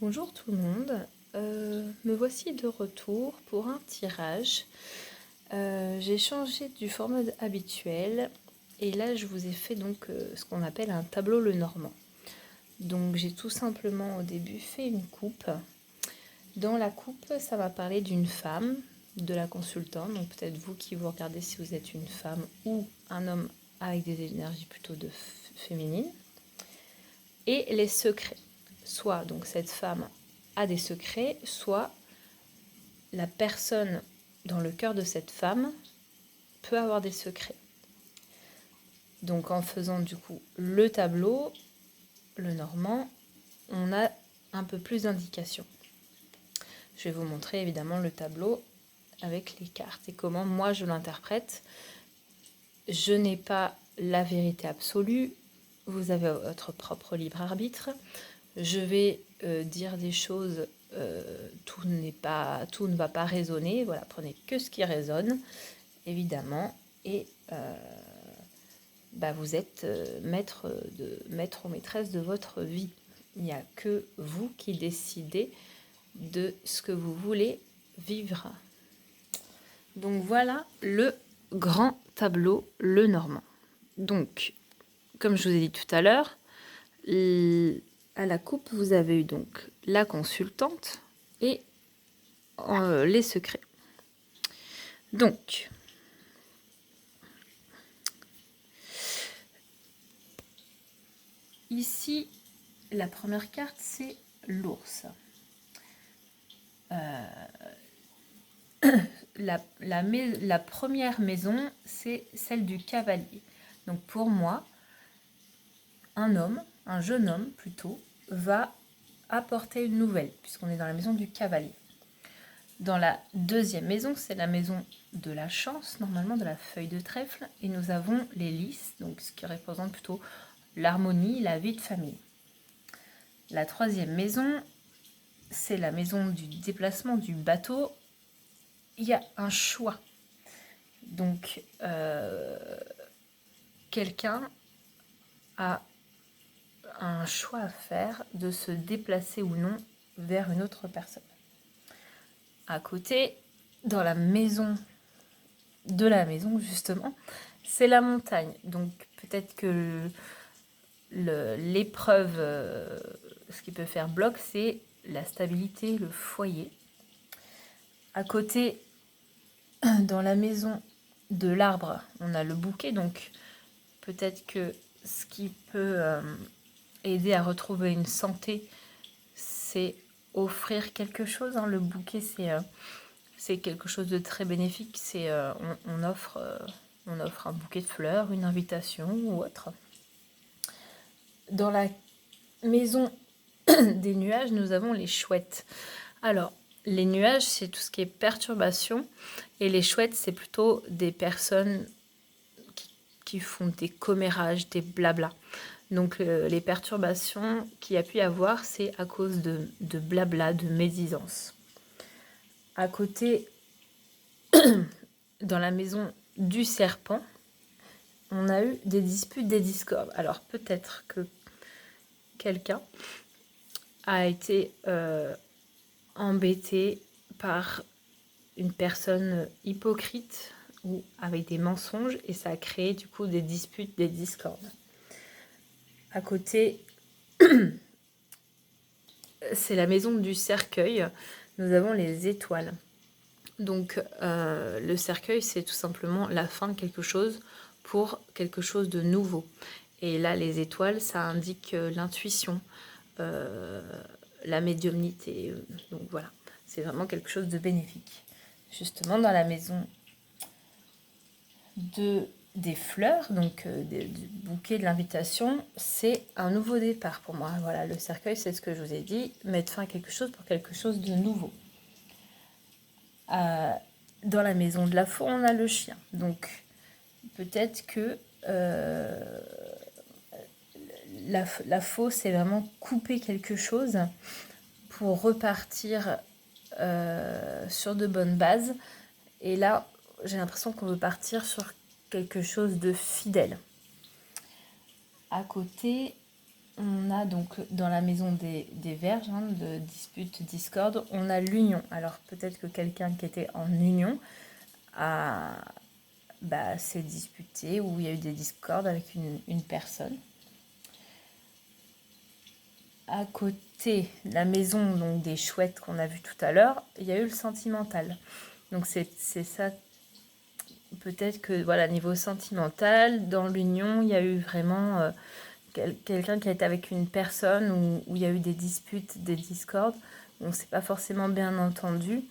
Bonjour tout le monde, me voici de retour pour un tirage. J'ai changé du format habituel et là je vous ai fait donc ce qu'on appelle un tableau Lenormand. Donc j'ai tout simplement au début fait une coupe. Dans la coupe ça va parler d'une femme, de la consultante, donc peut-être vous qui vous regardez si vous êtes une femme ou un homme avec des énergies plutôt féminines. Et les secrets. Soit donc cette femme a des secrets, soit la personne dans le cœur de cette femme peut avoir des secrets. Donc en faisant du coup le tableau, Lenormand, on a un peu plus d'indications. Je vais vous montrer évidemment le tableau avec les cartes et comment moi je l'interprète. Je n'ai pas la vérité absolue, vous avez votre propre libre arbitre. Je vais dire des choses, tout ne va pas résonner, voilà, prenez que ce qui résonne, évidemment, et vous êtes maître ou maîtresse de votre vie. Il n'y a que vous qui décidez de ce que vous voulez vivre. Donc voilà le grand tableau Lenormand. Donc, comme je vous ai dit tout à l'heure, à la coupe, vous avez eu donc la consultante et les secrets. Donc, ici, la première carte, c'est l'ours. La première maison, c'est celle du cavalier. Donc pour moi, un jeune homme plutôt, va apporter une nouvelle, puisqu'on est dans la maison du cavalier. Dans la deuxième maison, c'est la maison de la chance, normalement de la feuille de trèfle, et nous avons les lys, donc ce qui représente plutôt l'harmonie, la vie de famille. La troisième maison, c'est la maison du déplacement du bateau. Il y a un choix. Donc, quelqu'un a un choix à faire de se déplacer ou non vers une autre personne. À côté, dans la maison de la maison, justement, c'est la montagne. Donc, peut-être que l'épreuve, ce qui peut faire bloc, c'est la stabilité, le foyer. À côté, dans la maison de l'arbre, on a le bouquet, donc peut-être que ce qui peut aider à retrouver une santé, c'est offrir quelque chose. Hein. Le bouquet, c'est quelque chose de très bénéfique. On offre un bouquet de fleurs, une invitation ou autre. Dans la maison des nuages, nous avons les chouettes. Alors, les nuages, c'est tout ce qui est perturbation, et les chouettes, c'est plutôt des personnes qui font des commérages, des blabla. Donc, les perturbations qu'il y a pu y avoir, c'est à cause de blabla, de médisance. À côté, dans la maison du serpent, on a eu des disputes, des discordes. Alors, peut-être que quelqu'un a été embêté par une personne hypocrite ou avec des mensonges, et ça a créé du coup des disputes, des discordes. À côté, c'est la maison du cercueil. Nous avons les étoiles. Donc le cercueil, c'est tout simplement la fin de quelque chose pour quelque chose de nouveau. Et là, les étoiles, ça indique l'intuition, la médiumnité. Donc voilà, c'est vraiment quelque chose de bénéfique. Justement, dans la maison des fleurs, donc du bouquet de l'invitation, c'est un nouveau départ pour moi. Voilà, le cercueil, c'est ce que je vous ai dit, mettre fin à quelque chose pour quelque chose de nouveau. Dans la maison de la faux, on a le chien. Donc, peut-être que la faux, c'est vraiment couper quelque chose pour repartir sur de bonnes bases. Et là, j'ai l'impression qu'on veut partir sur quelque chose de fidèle. À côté, on a donc dans la maison des Vierges, hein, de dispute, discorde, on a l'union. Alors peut-être que quelqu'un qui était en union s'est disputé ou il y a eu des discordes avec une personne. À côté, la maison donc, des chouettes qu'on a vu tout à l'heure, il y a eu le sentimental. Donc c'est ça, peut-être que voilà, niveau sentimental, dans l'union, il y a eu vraiment quelqu'un qui a été avec une personne où il y a eu des disputes, des discordes, on ne s'est pas forcément bien entendu,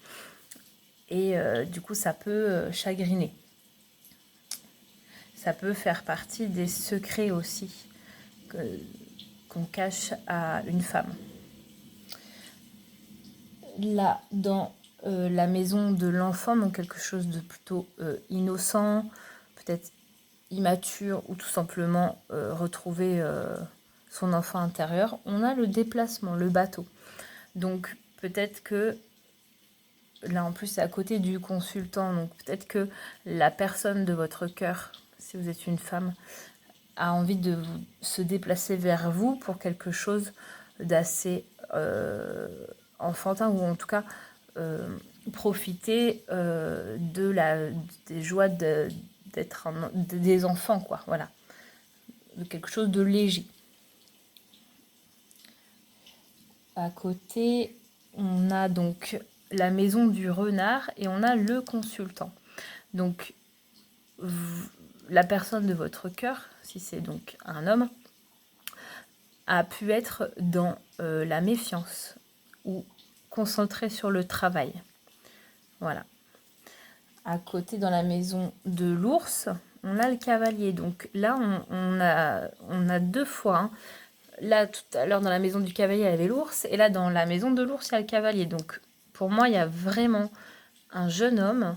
et du coup ça peut chagriner. Ça peut faire partie des secrets aussi qu'on cache à une femme. Là, dans la maison de l'enfant, donc quelque chose de plutôt innocent, peut-être immature, ou tout simplement retrouver son enfant intérieur, on a le déplacement, le bateau. Donc peut-être que, là en plus c'est à côté du consultant, donc peut-être que la personne de votre cœur, si vous êtes une femme, a envie de se déplacer vers vous pour quelque chose d'assez enfantin, ou en tout cas profiter des joies d'être des enfants, quoi, voilà, de quelque chose de léger. À côté, on a donc la maison du renard et on a le consultant. Donc la personne de votre cœur, si c'est donc un homme, a pu être dans la méfiance ou concentré sur le travail. Voilà. À côté, dans la maison de l'ours, on a le cavalier. Donc là, on a deux fois. Hein. Là, tout à l'heure, dans la maison du cavalier, il y avait l'ours. Et là, dans la maison de l'ours, il y a le cavalier. Donc, pour moi, il y a vraiment un jeune homme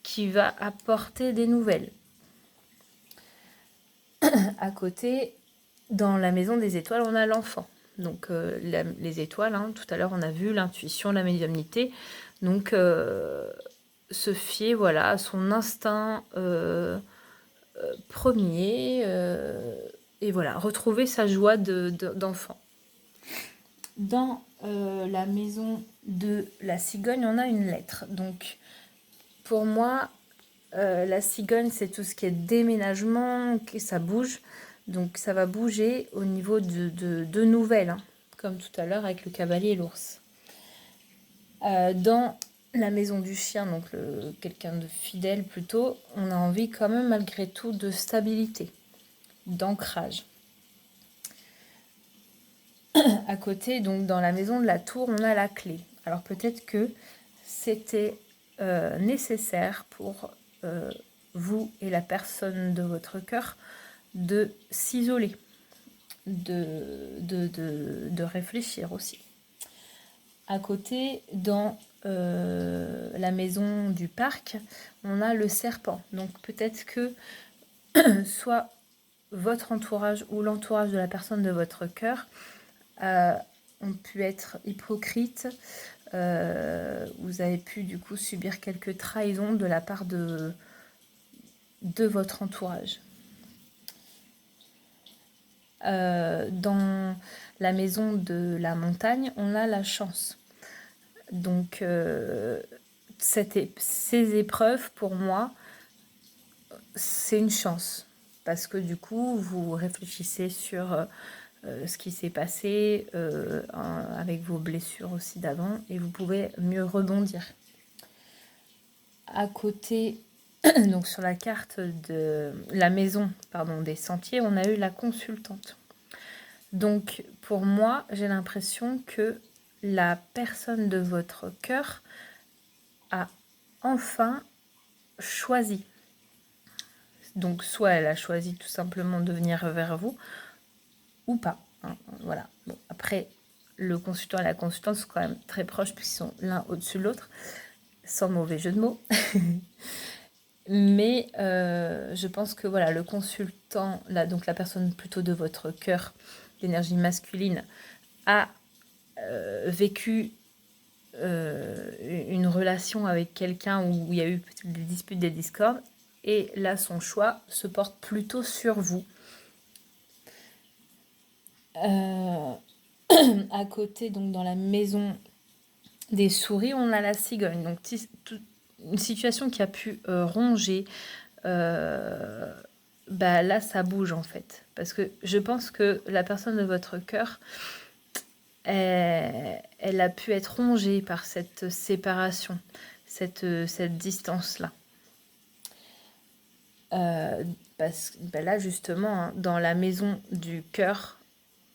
qui va apporter des nouvelles. À côté, dans la maison des étoiles, on a l'enfant. Donc, les étoiles, hein, tout à l'heure, on a vu l'intuition, la médiumnité. Donc, se fier, voilà, à son instinct premier. Et voilà, retrouver sa joie d'enfant. Dans la maison de la cigogne, on a une lettre. Donc, pour moi, la cigogne, c'est tout ce qui est déménagement, que ça bouge. Donc, ça va bouger au niveau de nouvelles, hein, comme tout à l'heure avec le cavalier et l'ours. Dans la maison du chien, donc quelqu'un de fidèle plutôt, on a envie quand même malgré tout de stabilité, d'ancrage. À côté, donc dans la maison de la tour, on a la clé. Alors peut-être que c'était nécessaire pour vous et la personne de votre cœur de s'isoler, de réfléchir aussi. À côté, dans la maison du parc, on a le serpent. Donc peut-être que soit votre entourage ou l'entourage de la personne de votre cœur ont pu être hypocrites. Vous avez pu du coup subir quelques trahisons de la part de votre entourage. Dans la maison de la montagne, on a la chance. Donc ces épreuves, pour moi, c'est une chance. Parce que du coup, vous réfléchissez sur ce qui s'est passé avec vos blessures aussi d'avant, et vous pouvez mieux rebondir. À côté, donc sur la carte de la maison, des sentiers, on a eu la consultante. Donc pour moi, j'ai l'impression que la personne de votre cœur a enfin choisi. Donc soit elle a choisi tout simplement de venir vers vous, ou pas. Hein, voilà. Bon, après, le consultant et la consultante sont quand même très proches puisqu'ils sont l'un au-dessus de l'autre, sans mauvais jeu de mots. Mais je pense que voilà, le consultant, là, donc la personne plutôt de votre cœur, l'énergie masculine, a vécu une relation avec quelqu'un où il y a eu des disputes, des discordes, et là son choix se porte plutôt sur vous. Euh, à côté, donc dans la maison des souris, on a la cigogne. Donc une situation qui a pu ronger. euh, Bah là, ça bouge en fait. Parce que je pense que la personne de votre cœur, elle a pu être rongée par cette séparation, cette distance-là. Euh, Parce que bah là, justement, hein, dans la maison du cœur,